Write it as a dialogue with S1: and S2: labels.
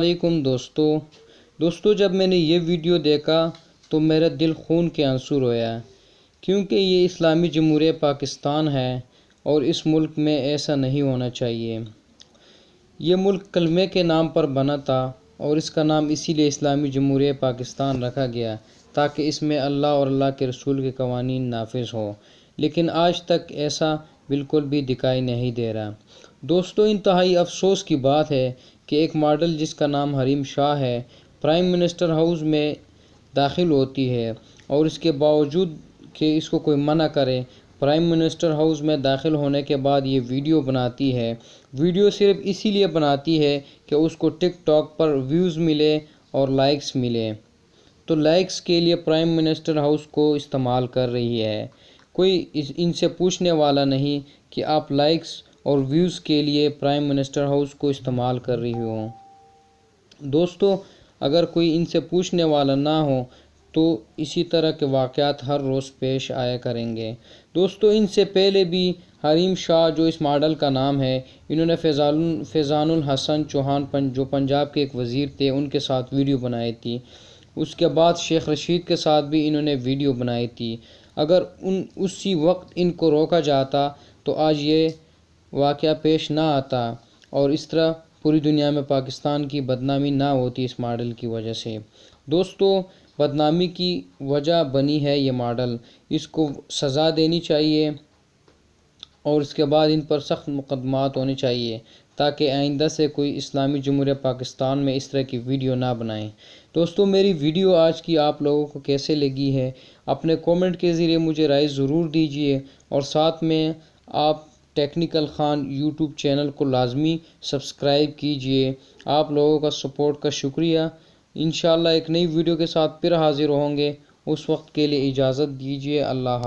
S1: वालेकुम दोस्तों जब मैंने ये वीडियो देखा तो मेरा दिल खून के आंसू रोया, क्योंकि ये इस्लामी जमहूरिया पाकिस्तान है और इस मुल्क में ऐसा नहीं होना चाहिए। ये मुल्क कलमे के नाम पर बना था और इसका नाम इसीलिए इस्लामी जमहूरिया पाकिस्तान रखा गया ताकि इसमें अल्लाह और अल्लाह के रसूल के कवानीन नाफिज हो, लेकिन आज तक ऐसा बिल्कुल भी दिखाई नहीं दे रहा। दोस्तों, इंतहाई अफसोस की बात है कि एक मॉडल जिसका नाम हरीम शाह है, प्राइम मिनिस्टर हाउस में दाखिल होती है और इसके बावजूद कि इसको कोई मना करे, प्राइम मिनिस्टर हाउस में दाखिल होने के बाद ये वीडियो बनाती है। वीडियो सिर्फ इसीलिए बनाती है कि उसको टिकटॉक पर व्यूज़ मिले और लाइक्स मिले, तो लाइक्स के लिए प्राइम मिनिस्टर हाउस को इस्तेमाल कर रही है। कोई इनसे पूछने वाला नहीं कि आप लाइक्स और व्यूज़ के लिए प्राइम मिनिस्टर हाउस को इस्तेमाल कर रही हो। दोस्तों, अगर कोई इनसे पूछने वाला ना हो तो इसी तरह के वाक़यात हर रोज़ पेश आया करेंगे। दोस्तों, इनसे पहले भी हरीम शाह, जो इस मॉडल का नाम है, इन्होंने फैज़ानुल हसन चौहान जो पंजाब के एक वज़ीर थे, उनके साथ वीडियो बनाई थी। उसके बाद शेख रशीद के साथ भी इन्होंने वीडियो बनाई थी। अगर उसी वक्त इनको रोका जाता तो आज ये वाक़या पेश ना आता और इस तरह पूरी दुनिया में पाकिस्तान की बदनामी ना होती इस मॉडल की वजह से। दोस्तों, बदनामी की वजह बनी है ये मॉडल, इसको सज़ा देनी चाहिए और इसके बाद इन पर सख्त मुकदमात होने चाहिए ताकि आइंदा से कोई इस्लामी जमहूरिया पाकिस्तान में इस तरह की वीडियो ना बनाएं। दोस्तों, मेरी वीडियो आज की आप लोगों को कैसे लगी है, अपने कमेंट के ज़रिए मुझे राय ज़रूर दीजिए और साथ में आप टेक्निकल खान यूट्यूब चैनल को लाजमी सब्सक्राइब कीजिए। आप लोगों का सपोर्ट का शुक्रिया। इंशाअल्लाह एक नई वीडियो के साथ फिर हाज़िर होंगे। उस वक्त के लिए इजाज़त दीजिए। अल्लाह हाफ़िज़।